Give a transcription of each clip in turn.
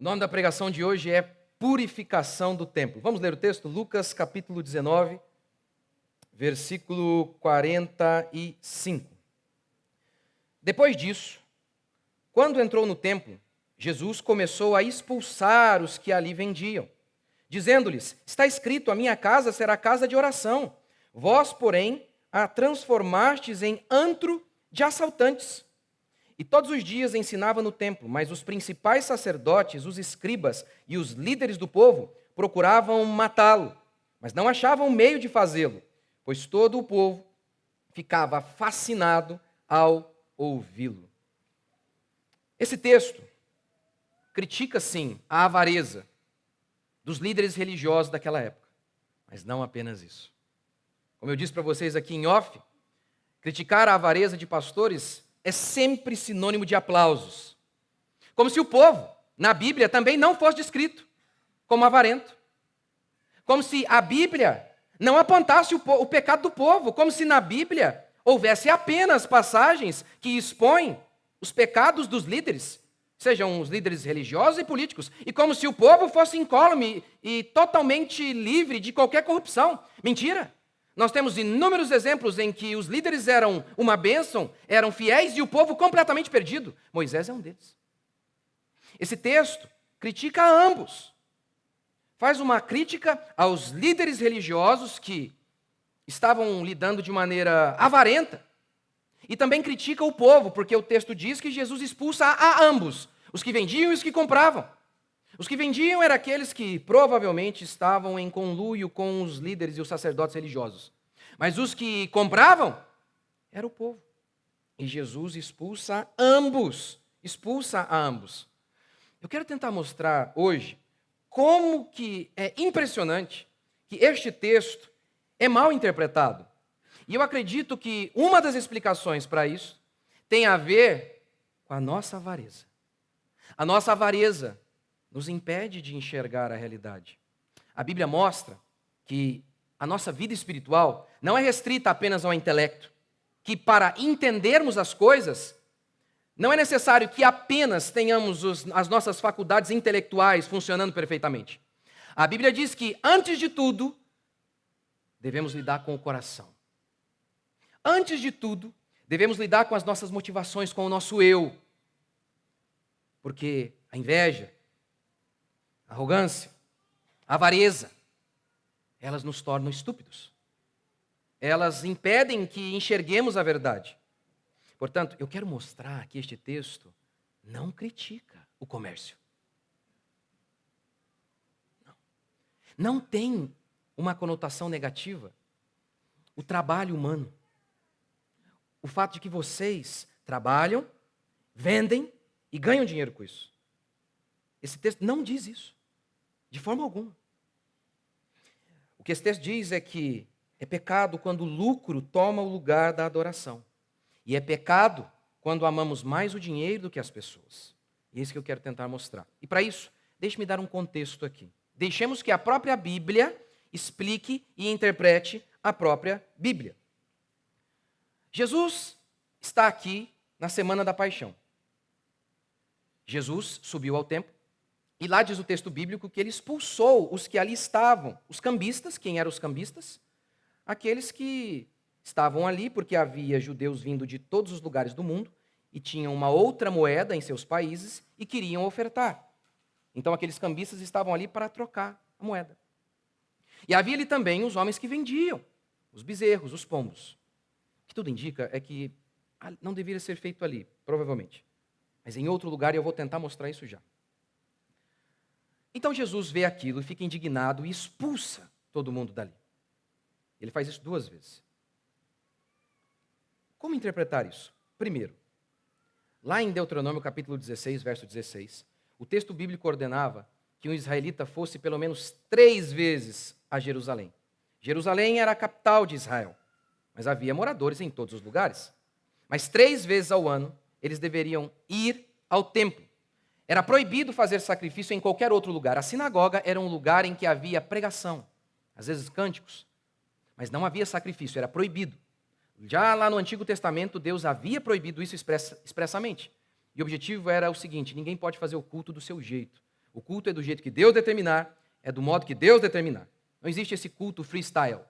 O nome da pregação de hoje é Purificação do Templo. Vamos ler o texto? Lucas capítulo 19, versículo 45. Depois disso, quando entrou no templo, Jesus começou a expulsar os que ali vendiam, dizendo-lhes: está escrito, a minha casa será casa de oração. Vós, porém, a transformastes em antro de assaltantes. E todos os dias ensinava no templo, mas os principais sacerdotes, os escribas e os líderes do povo procuravam matá-lo, mas não achavam meio de fazê-lo, pois todo o povo ficava fascinado ao ouvi-lo. Esse texto critica, sim, a avareza dos líderes religiosos daquela época, mas não apenas isso. Como eu disse para vocês aqui em off, criticar a avareza de pastores é sempre sinônimo de aplausos. Como se o povo, na Bíblia, também não fosse descrito como avarento. Como se a Bíblia não apontasse o pecado do povo. Como se na Bíblia houvesse apenas passagens que expõem os pecados dos líderes, sejam os líderes religiosos e políticos. E como se o povo fosse incólume e totalmente livre de qualquer corrupção. Mentira! Nós temos inúmeros exemplos em que os líderes eram uma bênção, eram fiéis e o povo completamente perdido. Moisés é um deles. Esse texto critica a ambos. Faz uma crítica aos líderes religiosos que estavam lidando de maneira avarenta. E também critica o povo, porque o texto diz que Jesus expulsa a ambos, os que vendiam e os que compravam. Os que vendiam eram aqueles que provavelmente estavam em conluio com os líderes e os sacerdotes religiosos. Mas os que compravam era o povo. E Jesus expulsa ambos. Expulsa a ambos. Eu quero tentar mostrar hoje como que é impressionante que este texto é mal interpretado. E eu acredito que uma das explicações para isso tem a ver com a nossa avareza. A nossa avareza nos impede de enxergar a realidade. A Bíblia mostra que a nossa vida espiritual não é restrita apenas ao intelecto, que para entendermos as coisas, não é necessário que apenas tenhamos as nossas faculdades intelectuais funcionando perfeitamente. A Bíblia diz que, antes de tudo, devemos lidar com o coração. Antes de tudo, devemos lidar com as nossas motivações, com o nosso eu. Porque a inveja, a arrogância, a avareza, elas nos tornam estúpidos. Elas impedem que enxerguemos a verdade. Portanto, eu quero mostrar que este texto não critica o comércio. Não tem uma conotação negativa o trabalho humano. O fato de que vocês trabalham, vendem e ganham dinheiro com isso. Esse texto não diz isso. De forma alguma. O que esse texto diz é que é pecado quando o lucro toma o lugar da adoração. E é pecado quando amamos mais o dinheiro do que as pessoas. E é isso que eu quero tentar mostrar. E para isso, deixe-me dar um contexto aqui. Deixemos que a própria Bíblia explique e interprete a própria Bíblia. Jesus está aqui na Semana da Paixão. Jesus subiu ao templo. E lá diz o texto bíblico que ele expulsou os que ali estavam. Os cambistas, quem eram os cambistas? Aqueles que estavam ali porque havia judeus vindo de todos os lugares do mundo e tinham uma outra moeda em seus países e queriam ofertar. Então aqueles cambistas estavam ali para trocar a moeda. E havia ali também os homens que vendiam, os bezerros, os pombos. O que tudo indica é que não deveria ser feito ali, provavelmente. Mas em outro lugar eu vou tentar mostrar isso já. Então Jesus vê aquilo e fica indignado e expulsa todo mundo dali. Ele faz isso 2 vezes. Como interpretar isso? Primeiro, lá em Deuteronômio capítulo 16, verso 16, o texto bíblico ordenava que um israelita fosse pelo menos 3 vezes a Jerusalém. Jerusalém era a capital de Israel, mas havia moradores em todos os lugares. Mas 3 vezes ao ano eles deveriam ir ao templo. Era proibido fazer sacrifício em qualquer outro lugar. A sinagoga era um lugar em que havia pregação, às vezes cânticos, mas não havia sacrifício, era proibido. Já lá no Antigo Testamento, Deus havia proibido isso expressamente. E o objetivo era o seguinte: ninguém pode fazer o culto do seu jeito. O culto é do jeito que Deus determinar, é do modo que Deus determinar. Não existe esse culto freestyle,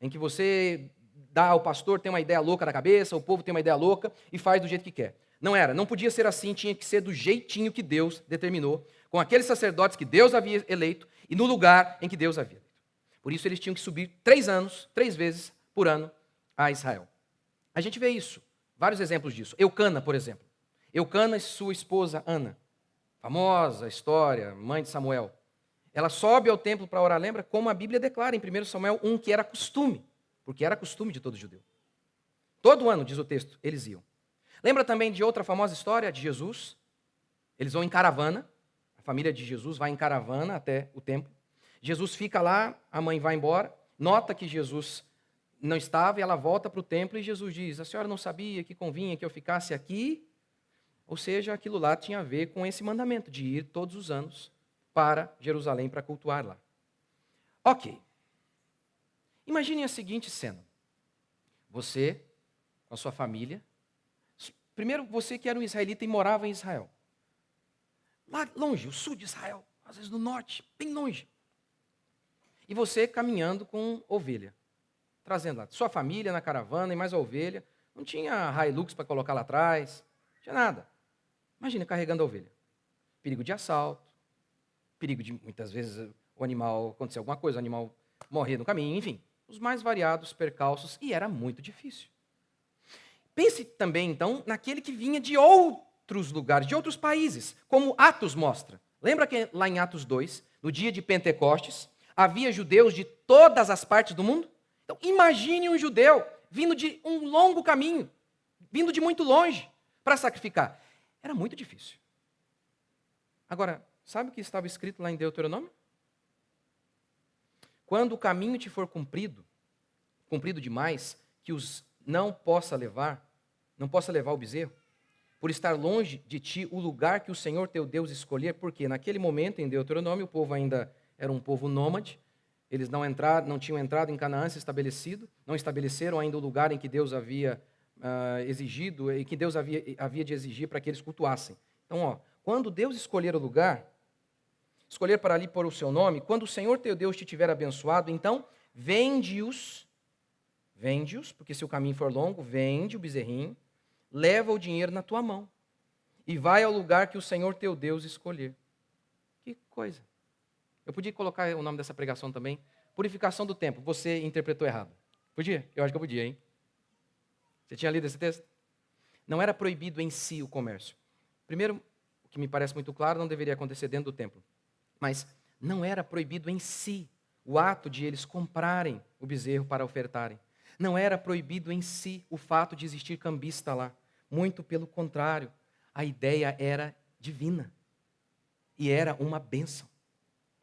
em que você dá ao pastor, tem uma ideia louca na cabeça, o povo tem uma ideia louca e faz do jeito que quer. Não podia ser assim, tinha que ser do jeitinho que Deus determinou, com aqueles sacerdotes que Deus havia eleito e no lugar em que Deus havia eleito. Por isso eles tinham que subir 3 vezes por ano a Israel. A gente vê isso, vários exemplos disso. Eucana, por exemplo. Eucana e sua esposa Ana, famosa história, mãe de Samuel. Ela sobe ao templo para orar, lembra? Como a Bíblia declara em 1 Samuel 1, que era costume, porque era costume de todo judeu. Todo ano, diz o texto, eles iam. Lembra também de outra famosa história de Jesus? Eles vão em caravana, a família de Jesus vai em caravana até o templo. Jesus fica lá, a mãe vai embora, nota que Jesus não estava e ela volta para o templo e Jesus diz, a senhora não sabia que convinha que eu ficasse aqui? Ou seja, aquilo lá tinha a ver com esse mandamento de ir todos os anos para Jerusalém para cultuar lá. Ok. Imagine a seguinte cena. Você, com a sua família, primeiro você que era um israelita e morava em Israel. Lá longe, o sul de Israel, às vezes no norte, bem longe. E você caminhando com ovelha, trazendo lá sua família na caravana e mais a ovelha. Não tinha Hilux para colocar lá atrás, não tinha nada. Imagina carregando a ovelha. Perigo de assalto, perigo de, muitas vezes, o animal acontecer alguma coisa, o animal morrer no caminho, enfim, os mais variados percalços, e era muito difícil. Pense também, então, naquele que vinha de outros lugares, de outros países, como Atos mostra. Lembra que lá em Atos 2, no dia de Pentecostes, havia judeus de todas as partes do mundo? Então, imagine um judeu vindo de um longo caminho, vindo de muito longe, para sacrificar. Era muito difícil. Agora, sabe o que estava escrito lá em Deuteronômio? Quando o caminho te for cumprido demais, que os não possa levar o bezerro, por estar longe de ti o lugar que o Senhor teu Deus escolher, porque naquele momento em Deuteronômio o povo ainda era um povo nômade, eles não tinham entrado em Canaã se estabelecido, não estabeleceram ainda o lugar em que Deus havia exigido e que Deus havia de exigir para que eles cultuassem. Então, quando Deus escolher o lugar, escolher para ali pôr o seu nome, quando o Senhor teu Deus te tiver abençoado, então vende-os, porque se o caminho for longo, vende o bezerrinho, leva o dinheiro na tua mão e vai ao lugar que o Senhor teu Deus escolher. Que coisa. Eu podia colocar o nome dessa pregação também, Purificação do Templo. Você interpretou errado. Podia? Eu acho que eu podia, hein? Você tinha lido esse texto? Não era proibido em si o comércio. Primeiro, o que me parece muito claro, não deveria acontecer dentro do templo. Mas não era proibido em si o ato de eles comprarem o bezerro para ofertarem. Não era proibido em si o fato de existir cambista lá. Muito pelo contrário, a ideia era divina. E era uma bênção.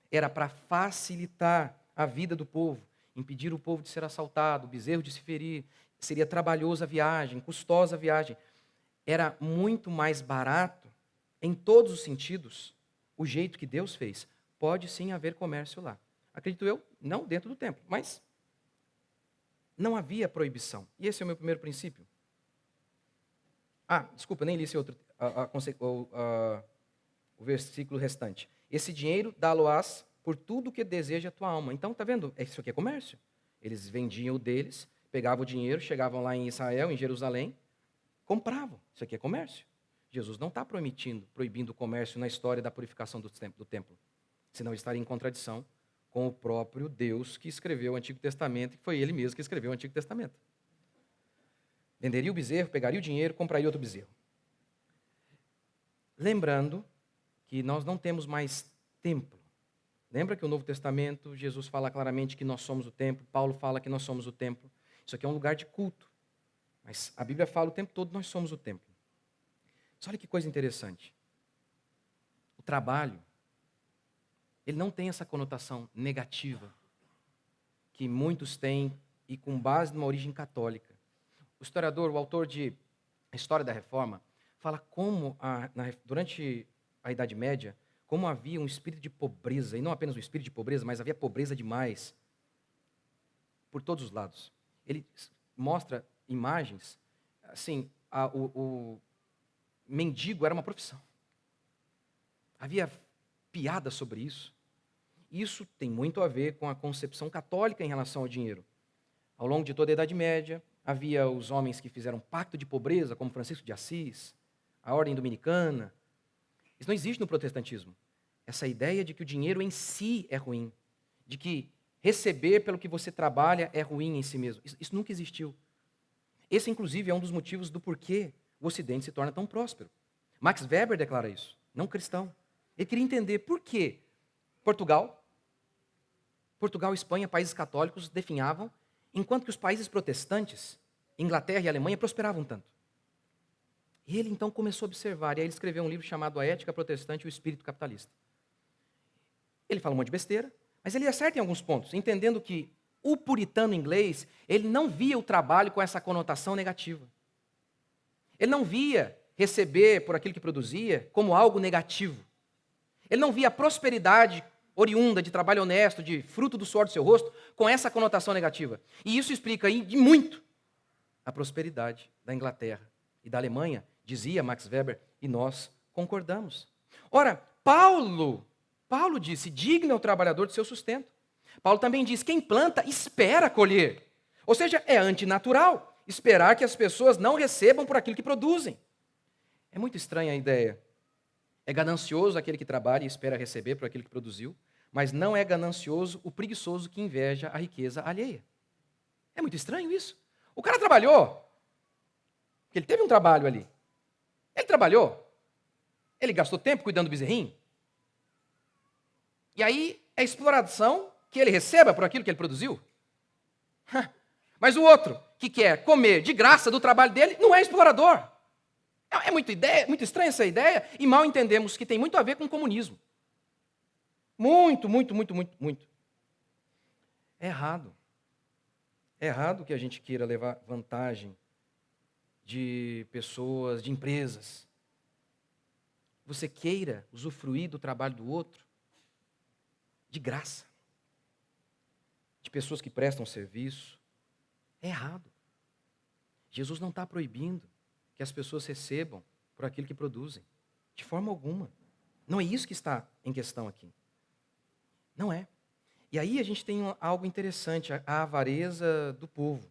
Era para facilitar a vida do povo, impedir o povo de ser assaltado, o bezerro de se ferir. Seria trabalhosa a viagem, custosa a viagem. Era muito mais barato, em todos os sentidos, o jeito que Deus fez. Pode sim haver comércio lá. Acredito eu, não dentro do templo, mas não havia proibição. E esse é o meu primeiro princípio. Desculpa, nem li esse outro, o versículo restante. Esse dinheiro dá-lo-ás por tudo que deseja a tua alma. Então, está vendo? Isso aqui é comércio. Eles vendiam o deles, pegavam o dinheiro, chegavam lá em Israel, em Jerusalém, compravam. Isso aqui é comércio. Jesus não está proibindo o comércio na história da purificação do templo. Senão estaria em contradição com o próprio Deus que escreveu o Antigo Testamento, que foi ele mesmo que escreveu o Antigo Testamento. Venderia o bezerro, pegaria o dinheiro, compraria outro bezerro. Lembrando que nós não temos mais templo. Lembra que o Novo Testamento, Jesus fala claramente que nós somos o templo, Paulo fala que nós somos o templo. Isso aqui é um lugar de culto. Mas a Bíblia fala o tempo todo nós somos o templo. Mas olha que coisa interessante. O trabalho, ele não tem essa conotação negativa que muitos têm e com base numa origem católica. O historiador, o autor de História da Reforma, fala como durante a Idade Média, como havia um espírito de pobreza, e não apenas um espírito de pobreza, mas havia pobreza demais por todos os lados. Ele mostra imagens, assim, o mendigo era uma profissão. Havia piada sobre isso. Isso tem muito a ver com a concepção católica em relação ao dinheiro. Ao longo de toda a Idade Média, havia os homens que fizeram pacto de pobreza, como Francisco de Assis, a Ordem Dominicana. Isso não existe no protestantismo. Essa ideia de que o dinheiro em si é ruim, de que receber pelo que você trabalha é ruim em si mesmo. Isso nunca existiu. Esse, inclusive, é um dos motivos do porquê o Ocidente se torna tão próspero. Max Weber declara isso, não cristão. Ele queria entender por que Portugal e Espanha, países católicos, definhavam, enquanto que os países protestantes, Inglaterra e Alemanha, prosperavam tanto. E ele então começou a observar, e aí ele escreveu um livro chamado A Ética Protestante e o Espírito Capitalista. Ele fala um monte de besteira, mas ele acerta em alguns pontos, entendendo que o puritano inglês, ele não via o trabalho com essa conotação negativa. Ele não via receber por aquilo que produzia como algo negativo. Ele não via a prosperidade oriunda de trabalho honesto, de fruto do suor do seu rosto, com essa conotação negativa. E isso explica de muito a prosperidade da Inglaterra e da Alemanha, dizia Max Weber, e nós concordamos. Ora, Paulo disse, digno é o trabalhador de seu sustento. Paulo também diz, quem planta, espera colher. Ou seja, é antinatural esperar que as pessoas não recebam por aquilo que produzem. É muito estranha a ideia. É ganancioso aquele que trabalha e espera receber por aquilo que produziu, mas não é ganancioso o preguiçoso que inveja a riqueza alheia. É muito estranho isso. O cara trabalhou, porque ele teve um trabalho ali. Ele trabalhou, ele gastou tempo cuidando do bezerrinho. E aí é exploração que ele receba por aquilo que ele produziu. Mas o outro, que quer comer de graça do trabalho dele, não é explorador. É muito estranha essa ideia, e mal entendemos que tem muito a ver com o comunismo. Muito. É errado. É errado que a gente queira levar vantagem de pessoas, de empresas. Você queira usufruir do trabalho do outro de graça. De pessoas que prestam serviço. É errado. Jesus não está proibindo que as pessoas recebam por aquilo que produzem. De forma alguma. Não é isso que está em questão aqui. Não é. E aí a gente tem algo interessante, a avareza do povo.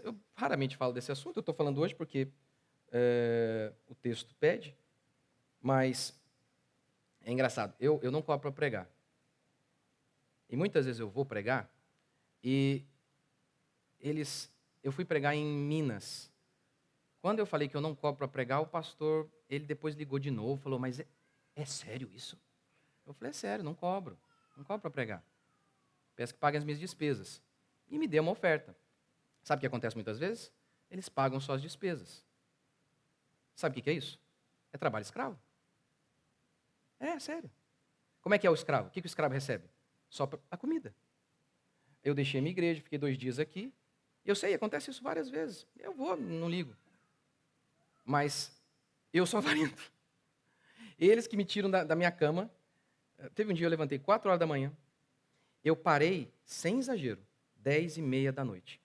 Eu raramente falo desse assunto, eu estou falando hoje porque o texto pede, mas é engraçado, eu não cobro para pregar. E muitas vezes eu vou pregar e eu fui pregar em Minas. Quando eu falei que eu não cobro para pregar, o pastor, ele depois ligou de novo, falou, mas é sério isso? Eu falei, é sério, não cobro para pregar. Peço que paguem as minhas despesas. E me deu uma oferta. Sabe o que acontece muitas vezes? Eles pagam só as despesas. Sabe o que é isso? É trabalho escravo. É, sério. Como é que é o escravo? O que o escravo recebe? Só a comida. Eu deixei a minha igreja, fiquei 2 dias aqui. Eu sei, acontece isso várias vezes. Eu vou, não ligo. Mas eu sou avarento. Eles que me tiram da minha cama. Teve um dia eu levantei 4 horas da manhã. Eu parei, sem exagero, 10h30 da noite.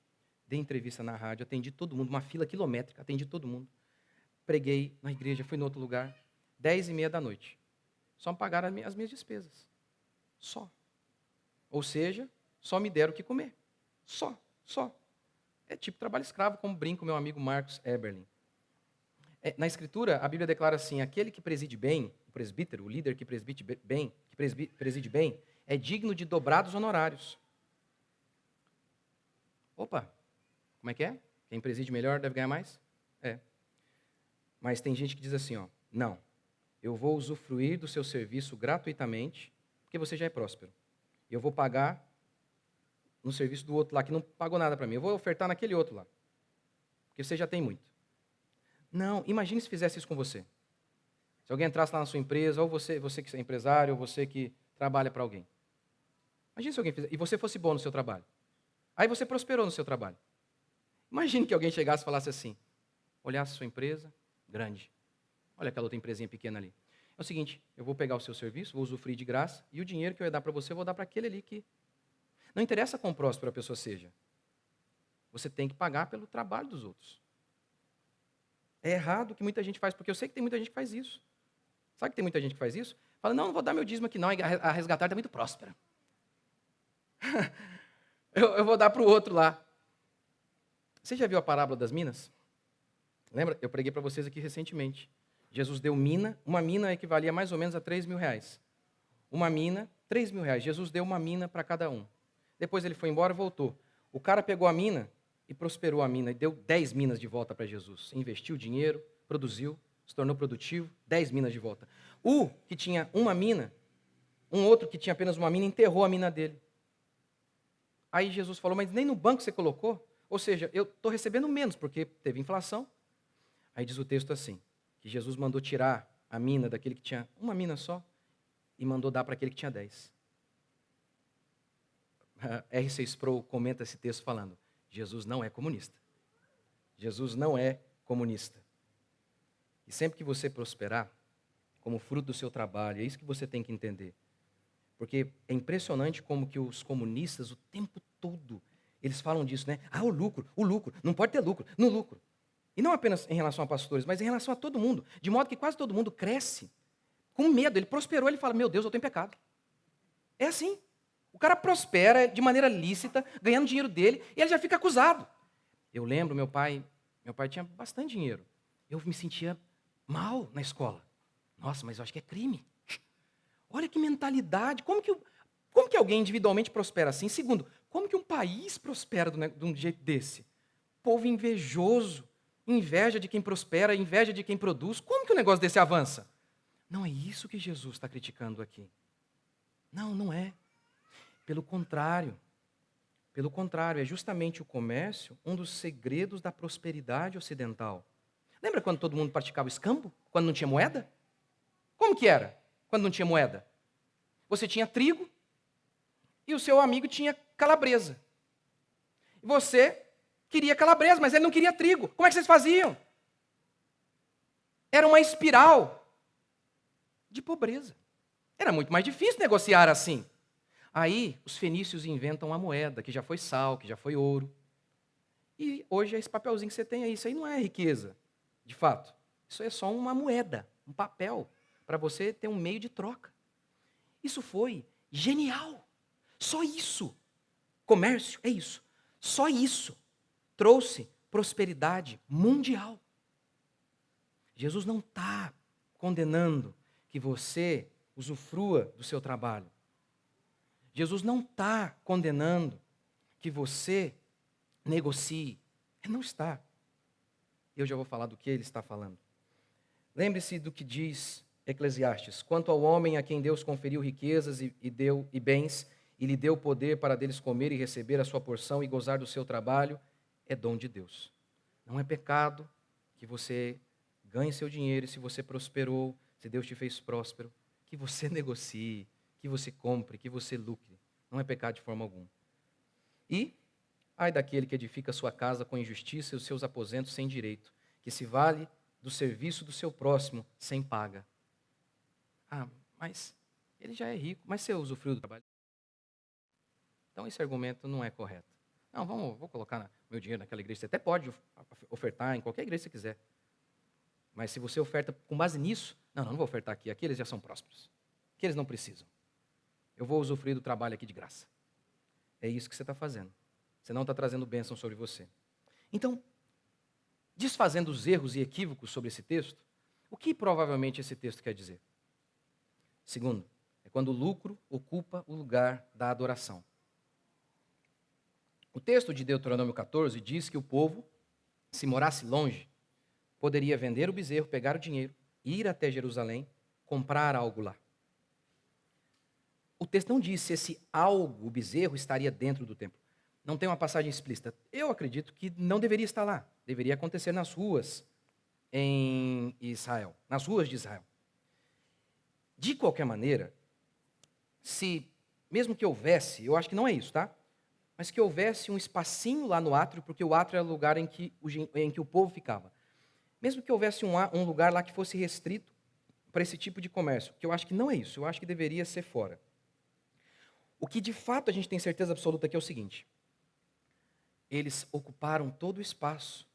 Dei entrevista na rádio, atendi todo mundo, uma fila quilométrica, atendi todo mundo. Preguei na igreja, fui em outro lugar. 10h30 da noite. Só me pagaram as minhas despesas. Só. Ou seja, só me deram o que comer. Só. É tipo trabalho escravo, como brinca o meu amigo Marcos Eberlin. Na Escritura, a Bíblia declara assim, aquele que preside bem, o presbítero, o líder que preside bem, é digno de dobrados honorários. Opa, como é que é? Quem preside melhor deve ganhar mais? É. Mas tem gente que diz assim, não, eu vou usufruir do seu serviço gratuitamente, porque você já é próspero. E eu vou pagar no serviço do outro lá, que não pagou nada para mim. Eu vou ofertar naquele outro lá, porque você já tem muito. Não, imagine se fizesse isso com você. Se alguém entrasse lá na sua empresa, ou você que é empresário, ou você que trabalha para alguém. Imagine se alguém fizesse, e você fosse bom no seu trabalho. Aí você prosperou no seu trabalho. Imagine que alguém chegasse e falasse assim, olhasse a sua empresa, grande. Olha aquela outra empresinha pequena ali. É o seguinte, eu vou pegar o seu serviço, vou usufruir de graça, e o dinheiro que eu ia dar para você, eu vou dar para aquele ali que... Não interessa quão próspero a pessoa seja. Você tem que pagar pelo trabalho dos outros. É errado o que muita gente faz, porque eu sei que tem muita gente que faz isso. Sabe que tem muita gente que faz isso? Fala, não vou dar meu dízimo aqui não, a Resgatar está muito próspera. eu vou dar para o outro lá. Você já viu a parábola das minas? Lembra? Eu preguei para vocês aqui recentemente. Jesus deu mina, uma mina equivalia mais ou menos a 3 mil reais. Uma mina, 3 mil reais. Jesus deu uma mina para cada um. Depois ele foi embora e voltou. O cara pegou a mina e prosperou a mina, e deu 10 minas de volta para Jesus. Investiu dinheiro, produziu, se tornou produtivo, 10 minas de volta. O que tinha uma mina, um outro que tinha apenas uma mina, enterrou a mina dele. Aí Jesus falou, mas nem no banco você colocou? Ou seja, eu estou recebendo menos, porque teve inflação. Aí diz o texto assim, que Jesus mandou tirar a mina daquele que tinha uma mina só, e mandou dar para aquele que tinha 10. R.C. Sproul comenta esse texto falando, Jesus não é comunista. Jesus não é comunista. E sempre que você prosperar, como fruto do seu trabalho, é isso que você tem que entender. Porque é impressionante como que os comunistas, o tempo todo, eles falam disso, né? Ah, o lucro, não pode ter lucro, no lucro. E não apenas em relação a pastores, mas em relação a todo mundo. De modo que quase todo mundo cresce com medo. Ele prosperou, ele fala, meu Deus, eu estou em pecado. É assim. O cara prospera de maneira lícita, ganhando dinheiro dele, e ele já fica acusado. Eu lembro, meu pai tinha bastante dinheiro. Eu me sentia mal na escola. Nossa, mas eu acho que é crime. Olha que mentalidade. Como que alguém individualmente prospera assim? Segundo, como que um país prospera de um jeito desse? Povo invejoso, inveja de quem prospera, inveja de quem produz. Como que um negócio desse avança? Não é isso que Jesus está criticando aqui. Não, não é. Pelo contrário, é justamente o comércio um dos segredos da prosperidade ocidental. Lembra quando todo mundo praticava o escambo? Quando não tinha moeda? Como que era quando não tinha moeda? Você tinha trigo e o seu amigo tinha calabresa. E você queria calabresa, mas ele não queria trigo. Como é que vocês faziam? Era uma espiral de pobreza. Era muito mais difícil negociar assim. Aí, os fenícios inventam a moeda, que já foi sal, que já foi ouro. E hoje, esse papelzinho que você tem aí, isso aí não é riqueza, de fato. Isso é só uma moeda, um papel, para você ter um meio de troca. Isso foi genial. Só isso. Comércio é isso. Só isso trouxe prosperidade mundial. Jesus não está condenando que você usufrua do seu trabalho. Jesus não está condenando que você negocie. Ele não está. Eu já vou falar do que ele está falando. Lembre-se do que diz Eclesiastes. Quanto ao homem a quem Deus conferiu riquezas e bens, e lhe deu poder para deles comer e receber a sua porção e gozar do seu trabalho, é dom de Deus. Não é pecado que você ganhe seu dinheiro e se você prosperou, se Deus te fez próspero, que você negocie, que você compre, que você lucre. Não é pecado de forma alguma. E, ai daquele que edifica a sua casa com injustiça e os seus aposentos sem direito, que se vale do serviço do seu próximo sem paga. Ah, mas ele já é rico, mas você usufruiu do trabalho. Então esse argumento não é correto. Não, vou colocar meu dinheiro naquela igreja. Você até pode ofertar em qualquer igreja que você quiser. Mas se você oferta com base nisso, não vou ofertar aqui, aqui eles já são prósperos. Aqui eles não precisam. Eu vou usufruir do trabalho aqui de graça. É isso que você está fazendo. Você não está trazendo bênção sobre você. Então, desfazendo os erros e equívocos sobre esse texto, o que provavelmente esse texto quer dizer? Segundo, é quando o lucro ocupa o lugar da adoração. O texto de Deuteronômio 14 diz que o povo, se morasse longe, poderia vender o bezerro, pegar o dinheiro, ir até Jerusalém, comprar algo lá. O texto não diz se esse algo, o bezerro, estaria dentro do templo. Não tem uma passagem explícita. Eu acredito que não deveria estar lá. Deveria acontecer nas ruas em Israel, nas ruas de Israel. De qualquer maneira, mesmo que houvesse, eu acho que não é isso, tá? Mas que houvesse um espacinho lá no átrio, porque o átrio era o lugar em que o povo ficava. Mesmo que houvesse um lugar lá que fosse restrito para esse tipo de comércio, que eu acho que não é isso, eu acho que deveria ser fora. O que de fato a gente tem certeza absoluta aqui é o seguinte: eles ocuparam todo o espaço,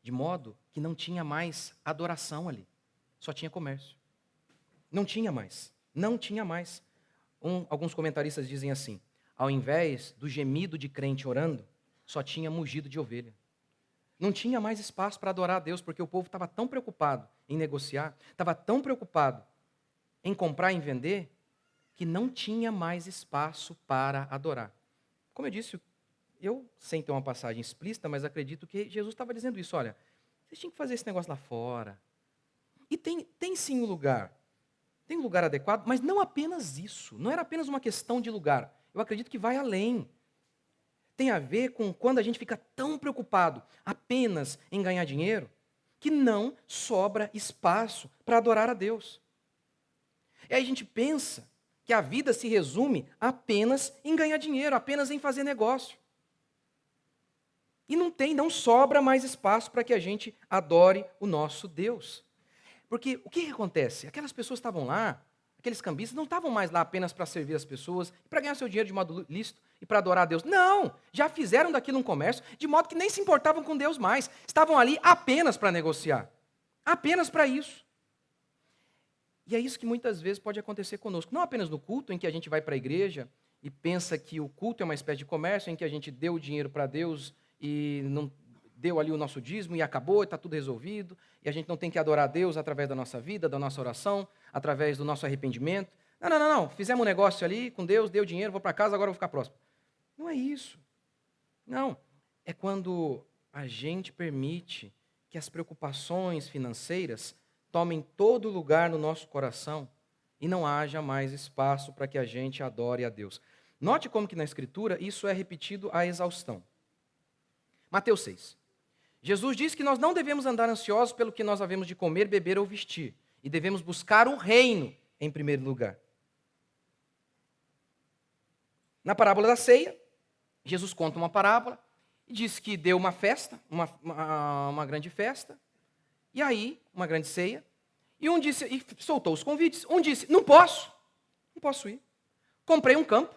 de modo que não tinha mais adoração ali, só tinha comércio. Não tinha mais. Não tinha mais. Alguns comentaristas dizem assim: ao invés do gemido de crente orando, só tinha mugido de ovelha. Não tinha mais espaço para adorar a Deus, porque o povo estava tão preocupado em negociar, estava tão preocupado em comprar e em vender, que não tinha mais espaço para adorar. Como eu disse, eu, sem ter uma passagem explícita, mas acredito que Jesus estava dizendo isso: olha, vocês tinham que fazer esse negócio lá fora. E tem sim um lugar. Tem um lugar adequado, mas não apenas isso. Não era apenas uma questão de lugar. Eu acredito que vai além. Tem a ver com quando a gente fica tão preocupado apenas em ganhar dinheiro, que não sobra espaço para adorar a Deus. E aí a gente pensa que a vida se resume apenas em ganhar dinheiro, apenas em fazer negócio. E não sobra mais espaço para que a gente adore o nosso Deus. Porque o que acontece? Aquelas pessoas estavam lá, aqueles cambistas, não estavam mais lá apenas para servir as pessoas, para ganhar seu dinheiro de modo lícito e para adorar a Deus. Não! Já fizeram daquilo um comércio, de modo que nem se importavam com Deus mais. Estavam ali apenas para negociar. Apenas para isso. E é isso que muitas vezes pode acontecer conosco. Não apenas no culto, em que a gente vai para a igreja e pensa que o culto é uma espécie de comércio, em que a gente deu o dinheiro para Deus e não deu ali o nosso dízimo e acabou, está tudo resolvido, e a gente não tem que adorar a Deus através da nossa vida, da nossa oração, através do nosso arrependimento. Não. Fizemos um negócio ali com Deus, deu dinheiro, vou para casa, agora vou ficar próximo. Não é isso. Não. É quando a gente permite que as preocupações financeiras tomem todo lugar no nosso coração e não haja mais espaço para que a gente adore a Deus. Note como que na Escritura isso é repetido à exaustão. Mateus 6. Jesus diz que nós não devemos andar ansiosos pelo que nós havemos de comer, beber ou vestir, e devemos buscar o reino em primeiro lugar. Na parábola da ceia, Jesus conta uma parábola e diz que deu uma festa, uma grande festa, e aí, uma grande ceia, e um disse, e soltou os convites, um disse, não posso ir. Comprei um campo.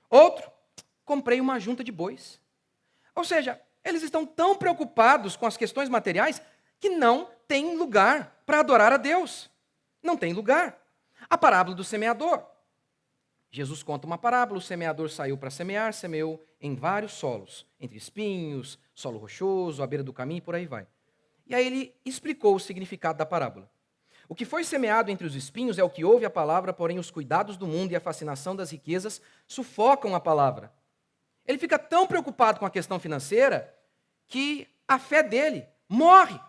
Outro, comprei uma junta de bois. Ou seja, eles estão tão preocupados com as questões materiais que não tem lugar para adorar a Deus. Não tem lugar. A parábola do semeador. Jesus conta uma parábola, o semeador saiu para semear, semeou em vários solos, entre espinhos, solo rochoso, à beira do caminho e por aí vai. E aí ele explicou o significado da parábola. O que foi semeado entre os espinhos é o que ouve a palavra, porém os cuidados do mundo e a fascinação das riquezas sufocam a palavra. Ele fica tão preocupado com a questão financeira que a fé dele morre.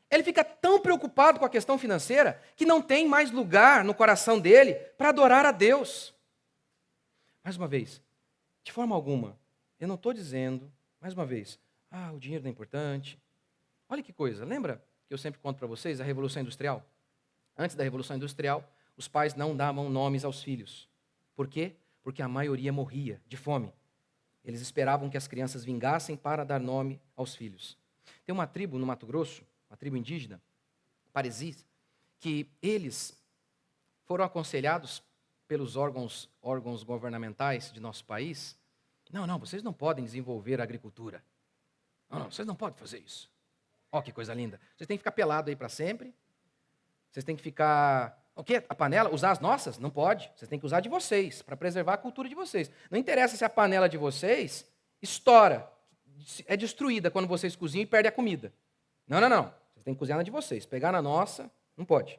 Ele fica tão preocupado com a questão financeira que não tem mais lugar no coração dele para adorar a Deus. Mais uma vez, de forma alguma, eu não estou dizendo, mais uma vez, o dinheiro não é importante. Olha que coisa, lembra que eu sempre conto para vocês a Revolução Industrial? Antes da Revolução Industrial, os pais não davam nomes aos filhos. Por quê? Porque a maioria morria de fome. Eles esperavam que as crianças vingassem para dar nome aos filhos. Tem uma tribo no Mato Grosso, uma tribo indígena, Parecis, que eles foram aconselhados pelos órgãos governamentais de nosso país. Não, vocês não podem desenvolver a agricultura. Não, vocês não podem fazer isso. Ó, que coisa linda. Vocês têm que ficar pelado aí para sempre. Vocês têm que ficar... O quê? A panela? Usar as nossas? Não pode. Vocês têm que usar de vocês, para preservar a cultura de vocês. Não interessa se a panela de vocês estoura, é destruída quando vocês cozinham e perdem a comida. Não. Vocês têm que cozinhar na de vocês. Pegar na nossa, não pode.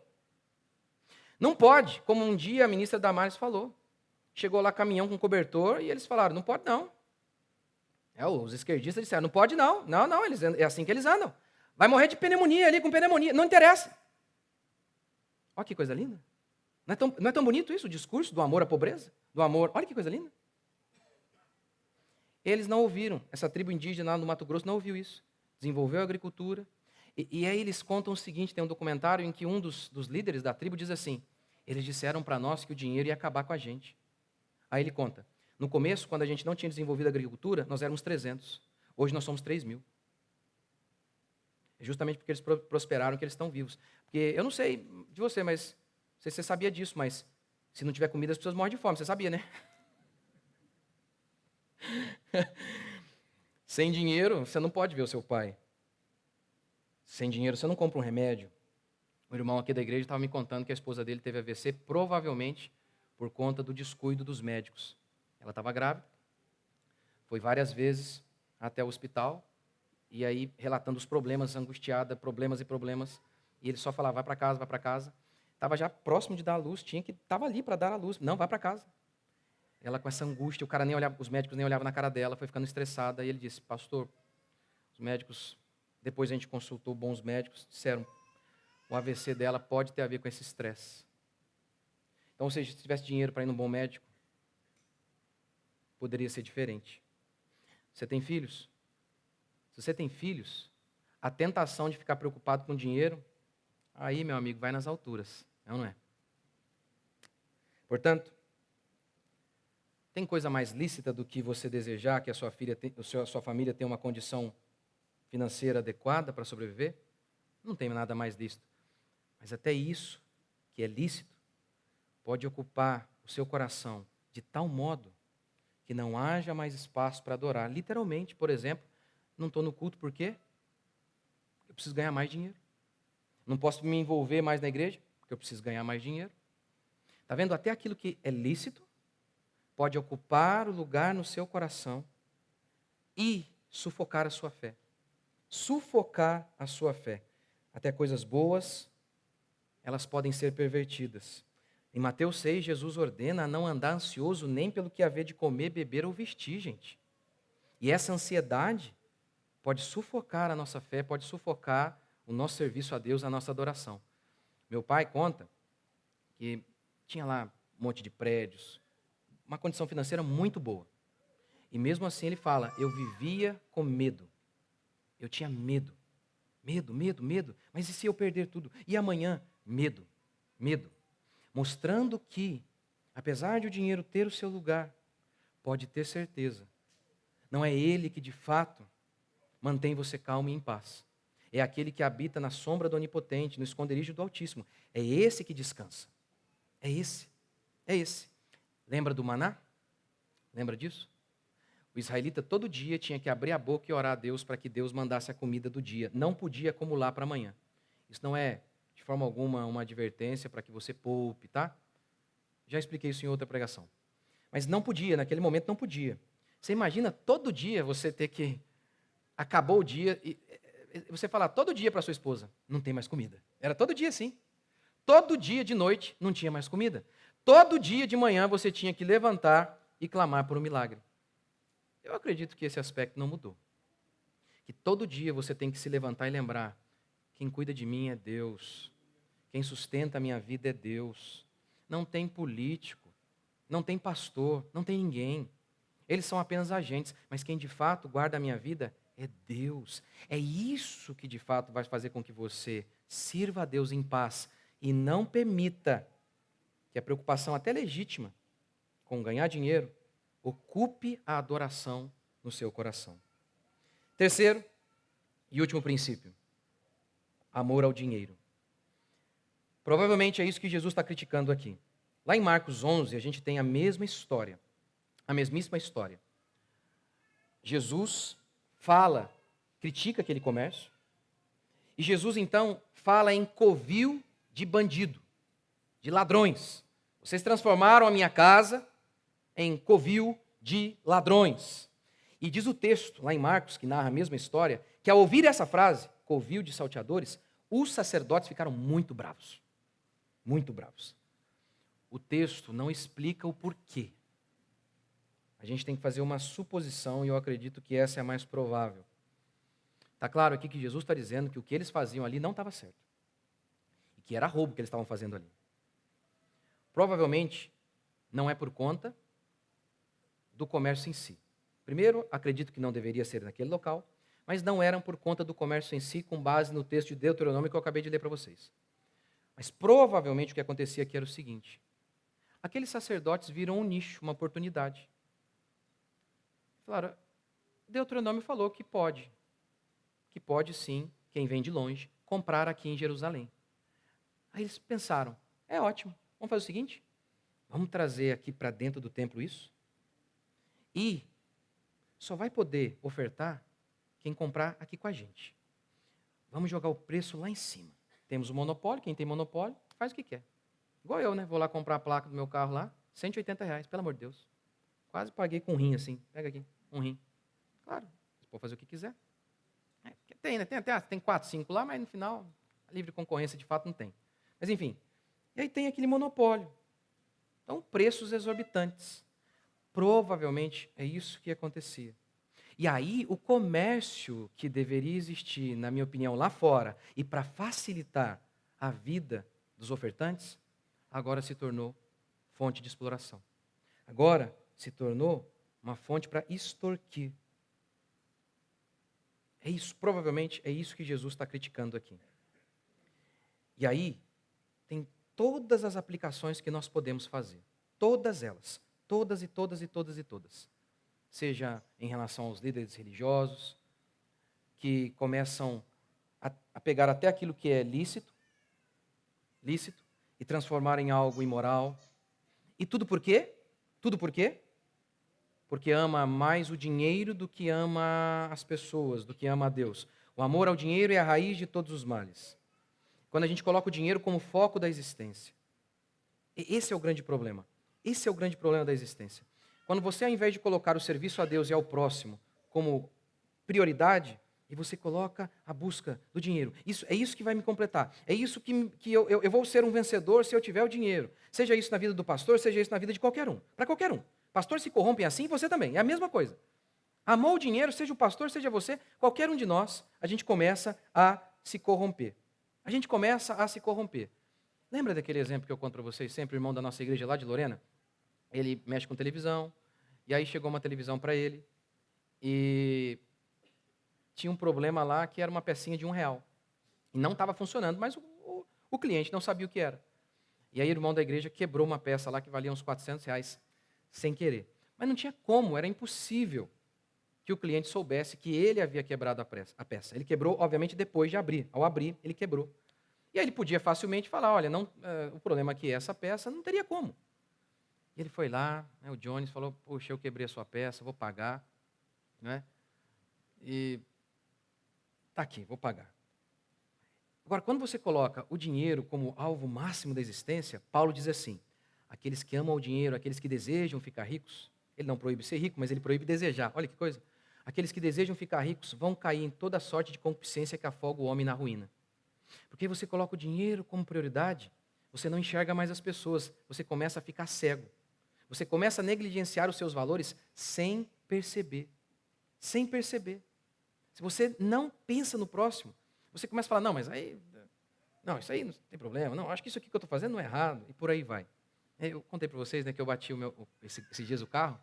Não pode, como um dia a ministra Damares falou. Chegou lá caminhão com cobertor e eles falaram, não pode não. Os esquerdistas disseram, não pode não. Não, é assim que eles andam. Vai morrer de pneumonia ali, com pneumonia. Não interessa. Olha que coisa linda. Não é tão bonito isso, o discurso do amor à pobreza? Do amor. Olha que coisa linda. Eles não ouviram. Essa tribo indígena lá no Mato Grosso não ouviu isso. Desenvolveu a agricultura. E aí eles contam o seguinte, tem um documentário em que um dos líderes da tribo diz assim, eles disseram para nós que o dinheiro ia acabar com a gente. Aí ele conta, no começo, quando a gente não tinha desenvolvido a agricultura, nós éramos 300. Hoje nós somos 3.000. É justamente porque eles prosperaram que eles estão vivos. Porque eu não sei de você, mas não sei se você sabia disso, mas se não tiver comida as pessoas morrem de fome. Você sabia, né? Sem dinheiro, você não pode ver o seu pai. Sem dinheiro, você não compra um remédio. O irmão aqui da igreja estava me contando que a esposa dele teve AVC, provavelmente por conta do descuido dos médicos. Ela estava grávida, foi várias vezes até o hospital, e aí relatando os problemas, angustiada, problemas e problemas, e ele só falava, vai para casa, vai para casa. Estava já próximo de dar a luz, estava ali para dar a luz, não, vai para casa. Ela com essa angústia, os médicos nem olhavam na cara dela, foi ficando estressada, e ele disse, pastor, os médicos, depois a gente consultou bons médicos, disseram, o AVC dela pode ter a ver com esse estresse. Então, ou seja, se tivesse dinheiro para ir num bom médico, poderia ser diferente. Você tem filhos? Se você tem filhos, a tentação de ficar preocupado com dinheiro, aí, meu amigo, vai nas alturas, é ou não é? Portanto, tem coisa mais lícita do que você desejar que a sua família tenha uma condição financeira adequada para sobreviver? Não tem nada mais lícito. Mas até isso, que é lícito, pode ocupar o seu coração de tal modo que não haja mais espaço para adorar. Literalmente, por exemplo, não estou no culto por quê? Eu preciso ganhar mais dinheiro. Não posso me envolver mais na igreja, porque eu preciso ganhar mais dinheiro. Está vendo? Até aquilo que é lícito pode ocupar o lugar no seu coração e sufocar a sua fé. Sufocar a sua fé. Até coisas boas, elas podem ser pervertidas. Em Mateus 6, Jesus ordena a não andar ansioso nem pelo que haver de comer, beber ou vestir, gente. E essa ansiedade pode sufocar a nossa fé, pode sufocar o nosso serviço a Deus, a nossa adoração. Meu pai conta que tinha lá um monte de prédios, uma condição financeira muito boa. E mesmo assim ele fala, eu vivia com medo. Eu tinha medo. Medo. Mas e se eu perder tudo? E amanhã? Medo. Mostrando que, apesar de o dinheiro ter o seu lugar, pode ter certeza, não é ele que de fato mantém você calmo e em paz. É aquele que habita na sombra do Onipotente, no esconderijo do Altíssimo. É esse que descansa. É esse. Lembra do maná? Lembra disso? O israelita todo dia tinha que abrir a boca e orar a Deus para que Deus mandasse a comida do dia. Não podia acumular para amanhã. Isso não é, de forma alguma, uma advertência para que você poupe, tá? Já expliquei isso em outra pregação. Mas não podia, naquele momento não podia. Você imagina todo dia você ter que... Acabou o dia e você falar todo dia para sua esposa, não tem mais comida. Era todo dia assim. Todo dia de noite não tinha mais comida. Todo dia de manhã você tinha que levantar e clamar por um milagre. Eu acredito que esse aspecto não mudou. Que todo dia você tem que se levantar e lembrar, quem cuida de mim é Deus. Quem sustenta a minha vida é Deus. Não tem político, não tem pastor, não tem ninguém. Eles são apenas agentes, mas quem de fato guarda a minha vida é Deus. É isso que de fato vai fazer com que você sirva a Deus em paz e não permita que a preocupação até legítima com ganhar dinheiro ocupe a adoração no seu coração. Terceiro e último princípio, amor ao dinheiro. Provavelmente é isso que Jesus está criticando aqui. Lá em Marcos 11, a gente tem a mesmíssima história. Jesus critica aquele comércio, e Jesus então fala em covil de bandido, de ladrões. Vocês transformaram a minha casa em covil de ladrões. E diz o texto, lá em Marcos, que narra a mesma história, que ao ouvir essa frase, covil de salteadores, os sacerdotes ficaram muito bravos. Muito bravos. O texto não explica o porquê. A gente tem que fazer uma suposição, e eu acredito que essa é a mais provável. Está claro aqui que Jesus está dizendo que o que eles faziam ali não estava certo. E que era roubo que eles estavam fazendo ali. Provavelmente, não é por conta do comércio em si. Primeiro, acredito que não deveria ser naquele local, mas não eram por conta do comércio em si, com base no texto de Deuteronômio que eu acabei de ler para vocês. Mas provavelmente o que acontecia aqui era o seguinte: aqueles sacerdotes viram um nicho, uma oportunidade. Falaram, Deuteronômio falou que pode sim, quem vem de longe, comprar aqui em Jerusalém. Aí eles pensaram, é ótimo, vamos fazer o seguinte, vamos trazer aqui para dentro do templo isso, e só vai poder ofertar quem comprar aqui com a gente. Vamos jogar o preço lá em cima. temos o monopólio, quem tem monopólio faz o que quer. Igual eu, né? Vou lá comprar a placa do meu carro lá, R$ 180, pelo amor de Deus. Quase paguei com um rim assim. Pega aqui, um rim. Claro, você pode fazer o que quiser. Tem, né? Tem 4, 5 lá, mas no final, a livre concorrência de fato não tem. Mas enfim, e aí tem aquele monopólio. Então, preços exorbitantes. Provavelmente é isso que acontecia. E aí, o comércio que deveria existir, na minha opinião, lá fora, e para facilitar a vida dos ofertantes, agora se tornou fonte de exploração. Agora se tornou uma fonte para extorquir. É isso, provavelmente é isso que Jesus está criticando aqui. E aí, tem todas as aplicações que nós podemos fazer. Todas elas. Todas e todas e todas e todas. Seja em relação aos líderes religiosos, que começam a pegar até aquilo que é lícito, e transformar em algo imoral. E tudo por quê? Tudo por quê? Porque ama mais o dinheiro do que ama as pessoas, do que ama a Deus. O amor ao dinheiro é a raiz de todos os males. Quando a gente coloca o dinheiro como foco da existência. Esse é o grande problema. Esse é o grande problema da existência. Quando você, ao invés de colocar o serviço a Deus e ao próximo como prioridade, e você coloca a busca do dinheiro. É isso que vai me completar. É isso que eu vou ser um vencedor se eu tiver o dinheiro. Seja isso na vida do pastor, seja isso na vida de qualquer um. Para qualquer um. Pastores se corrompem assim, você também. É a mesma coisa. Amou o dinheiro, seja o pastor, seja você, qualquer um de nós, a gente começa a se corromper. A gente começa a se corromper. Lembra daquele exemplo que eu conto para vocês sempre, o irmão da nossa igreja lá de Lorena? Ele mexe com televisão, e aí chegou uma televisão para ele, e tinha um problema lá que era uma pecinha de R$ 1. E não estava funcionando, mas o cliente não sabia o que era. E aí o irmão da igreja quebrou uma peça lá que valia uns R$ 400, sem querer. Mas não tinha como, era impossível que o cliente soubesse que ele havia quebrado a peça. Ele quebrou, obviamente, depois de abrir. Ao abrir, ele quebrou. E aí ele podia facilmente falar, olha, o problema aqui é essa peça, não teria como. E ele foi lá, né, o Jones falou, poxa, eu quebrei a sua peça, vou pagar. Né? E está aqui, vou pagar. Agora, quando você coloca o dinheiro como alvo máximo da existência, Paulo diz assim, aqueles que amam o dinheiro, aqueles que desejam ficar ricos, ele não proíbe ser rico, mas ele proíbe desejar. Olha que coisa. Aqueles que desejam ficar ricos vão cair em toda sorte de concupiscência que afoga o homem na ruína. Porque você coloca o dinheiro como prioridade, você não enxerga mais as pessoas, você começa a ficar cego. Você começa a negligenciar os seus valores sem perceber. Sem perceber. Se você não pensa no próximo, você começa a falar, não, mas aí, não, isso aí não tem problema, não, acho que isso aqui que eu estou fazendo não é errado, e por aí vai. Eu contei para vocês, né, que eu bati esses dias o carro,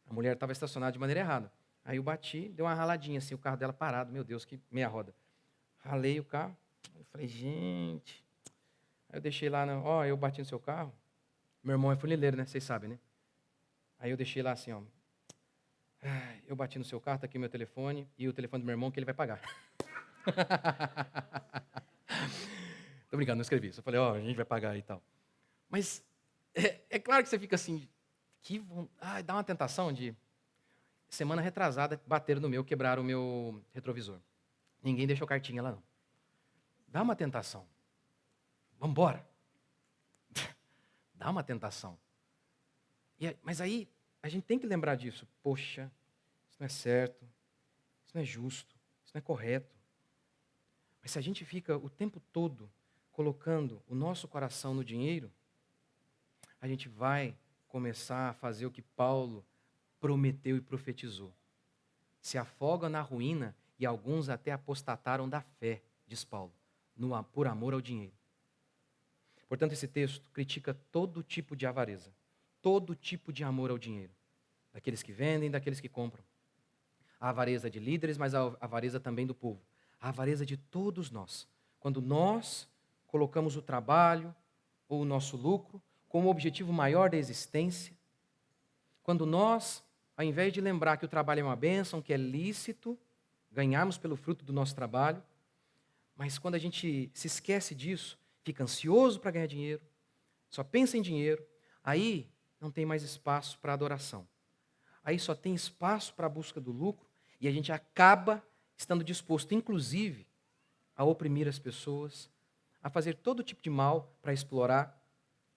a mulher estava estacionada de maneira errada. Aí eu bati, deu uma raladinha assim, o carro dela parado, meu Deus, que meia roda. Ralei o carro, eu falei, gente. Aí eu deixei lá, eu bati no seu carro. Meu irmão é funileiro, né, vocês sabem, né? Aí eu deixei lá assim, ó. Eu bati no seu carro, está aqui o meu telefone, e o telefone do meu irmão que ele vai pagar. Tô brincando, não escrevi isso. Eu falei, a gente vai pagar e tal. Mas é claro que você fica assim, dá uma tentação de... Semana retrasada, bateram no meu, quebraram o meu retrovisor. Ninguém deixou cartinha lá, não. Dá uma tentação. Vamos embora. Dá uma tentação. Mas aí, a gente tem que lembrar disso. Poxa, isso não é certo, isso não é justo, isso não é correto. Mas se a gente fica o tempo todo colocando o nosso coração no dinheiro, a gente vai começar a fazer o que Paulo prometeu e profetizou. Se afoga na ruína e alguns até apostataram da fé, diz Paulo, por amor ao dinheiro. Portanto, esse texto critica todo tipo de avareza, todo tipo de amor ao dinheiro, daqueles que vendem, daqueles que compram. A avareza de líderes, mas a avareza também do povo. A avareza de todos nós. Quando nós colocamos o trabalho ou o nosso lucro como objetivo maior da existência, quando nós, ao invés de lembrar que o trabalho é uma bênção, que é lícito, ganharmos pelo fruto do nosso trabalho, mas quando a gente se esquece disso, fica ansioso para ganhar dinheiro, só pensa em dinheiro, aí não tem mais espaço para adoração. Aí só tem espaço para a busca do lucro e a gente acaba estando disposto, inclusive, a oprimir as pessoas, a fazer todo tipo de mal para explorar,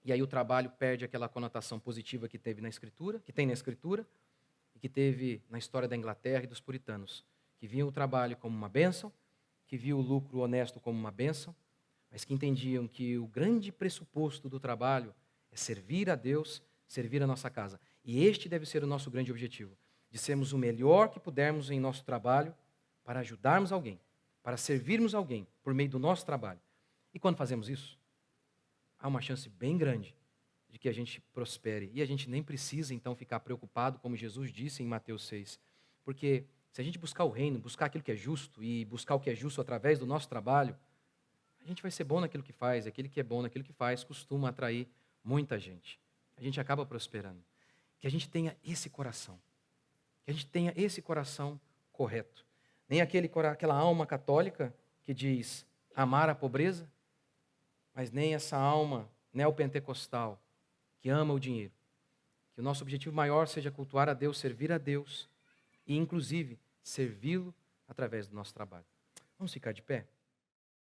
e aí o trabalho perde aquela conotação positiva que teve na Escritura, que tem na Escritura, e que teve na história da Inglaterra e dos puritanos, que viam o trabalho como uma bênção, que viam o lucro honesto como uma bênção, mas que entendiam que o grande pressuposto do trabalho é servir a Deus, servir a nossa casa. E este deve ser o nosso grande objetivo, de sermos o melhor que pudermos em nosso trabalho para ajudarmos alguém, para servirmos alguém por meio do nosso trabalho. E quando fazemos isso, há uma chance bem grande de que a gente prospere. E a gente nem precisa, então, ficar preocupado, como Jesus disse em Mateus 6. Porque se a gente buscar o reino, buscar aquilo que é justo e buscar o que é justo através do nosso trabalho, a gente vai ser bom naquilo que faz. Aquele que é bom naquilo que faz costuma atrair muita gente. A gente acaba prosperando. Que a gente tenha esse coração. Que a gente tenha esse coração correto. Nem aquela alma católica que diz amar a pobreza, mas nem essa alma neopentecostal que ama o dinheiro. Que o nosso objetivo maior seja cultuar a Deus, servir a Deus e, inclusive, servi-lo através do nosso trabalho. Vamos ficar de pé?